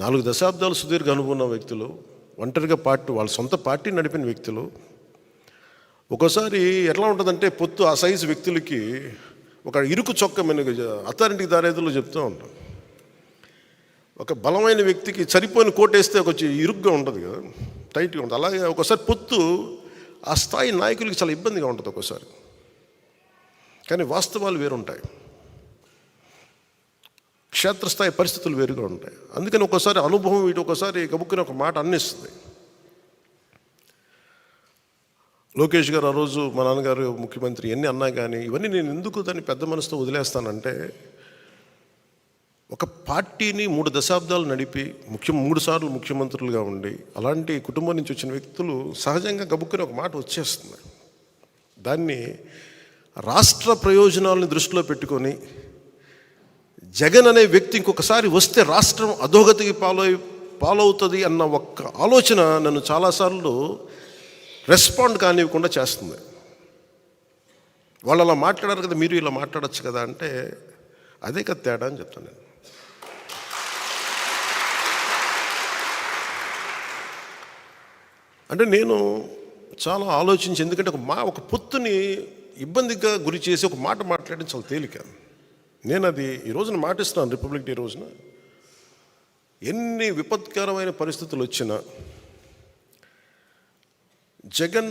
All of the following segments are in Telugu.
4 దశాబ్దాలు సుదీర్ఘ అనుభవం ఉన్న వ్యక్తులు, ఒంటరిగా వాళ్ళ సొంత పార్టీ నడిపిన వ్యక్తులు. ఒక్కోసారి ఎట్లా ఉంటుందంటే పొత్తు ఆ సైజు వ్యక్తులకి ఒక ఇరుకు చొక్క అథారిటీకి దారేదులో చెప్తూ ఉంటాం. ఒక బలమైన వ్యక్తికి సరిపోయిన కోటేస్తే కొంచెం ఇరుగ్గా ఉంటుంది కదా, టైట్గా ఉంటుంది. అలాగే ఒకసారి పొత్తు ఆ స్థాయి నాయకులకి చాలా ఇబ్బందిగా ఉంటుంది ఒక్కోసారి. కానీ వాస్తవాలు వేరుంటాయి, క్షేత్రస్థాయి పరిస్థితులు వేరుగా ఉంటాయి. అందుకని ఒక్కోసారి అనుభవం ఇటు ఒకసారి గబుక్కుని ఒక మాట అన్నిస్తుంది. లోకేష్ గారు ఆ రోజు మా నాన్నగారు ముఖ్యమంత్రి ఎన్ని అన్నా కానీ ఇవన్నీ నేను ఎందుకు దాన్ని పెద్ద మనసుతో వదిలేస్తానంటే, ఒక పార్టీని 3 దశాబ్దాలు నడిపి 3 సార్లు ముఖ్యమంత్రులుగా ఉండి అలాంటి కుటుంబం నుంచి వచ్చిన వ్యక్తులు సహజంగా గబుక్కుని ఒక మాట వచ్చేస్తుంది. దాన్ని రాష్ట్ర ప్రయోజనాలను దృష్టిలో పెట్టుకొని జగన్ అనే వ్యక్తి ఇంకొకసారి వస్తే రాష్ట్రం అధోగతికి పాలవుతుంది అన్న ఒక్క ఆలోచన నన్ను చాలాసార్లు రెస్పాండ్ కానివ్వకుండా చేస్తుంది. వాళ్ళు అలా మాట్లాడారు కదా, మీరు ఇలా మాట్లాడచ్చు కదా అంటే అదే కదా తేడా అని చెప్తాను నేను. అంటే నేను చాలా ఆలోచించి, ఎందుకంటే ఒక పొత్తుని ఇబ్బందిగా గురి చేసి ఒక మాట మాట్లాడడం చాలా తేలిక. నేను అది ఈ రోజున మాటిస్తున్నాను. రిపబ్లిక్ డే రోజున ఎన్ని విపత్కరమైన పరిస్థితులు వచ్చినా జగన్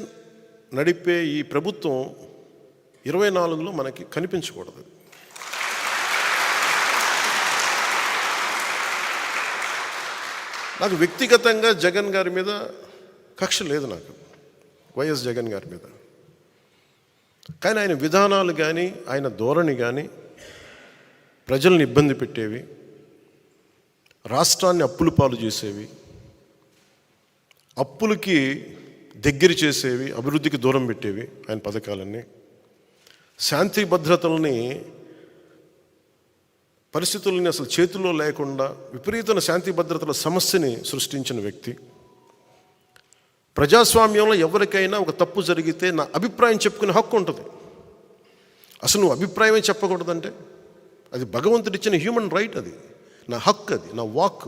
నడిపే ఈ ప్రభుత్వం 24లో మనకి కనిపించకూడదు. నాకు వ్యక్తిగతంగా జగన్ గారి మీద కక్ష లేదు, నాకు వైఎస్ జగన్ గారి మీద. కానీ ఆయన విధానాలు కానీ ఆయన ధోరణి కానీ ప్రజల్ని ఇబ్బంది పెట్టేవి, రాష్ట్రాన్ని అప్పుల పాలు చేసేవి, అప్పులకి దగ్గర చేసేవి, అభివృద్ధికి దూరం పెట్టేవి ఆయన పథకాలన్నీ. శాంతి భద్రతల్ని పరిస్థితుల్ని అసలు చేతుల్లో లేకుండా విపరీతమైన శాంతి భద్రతల సమస్యని సృష్టించిన వ్యక్తి. ప్రజాస్వామ్యంలో ఎవరికైనా ఒక తప్పు జరిగితే నా అభిప్రాయం చెప్పుకునే హక్కు ఉంటుంది. అసలు నువ్వు అభిప్రాయమే చెప్పకూడదంటే అది భగవంతుడిచ్చిన హ్యూమన్ రైట్, అది నా హక్కు, అది నా వాక్.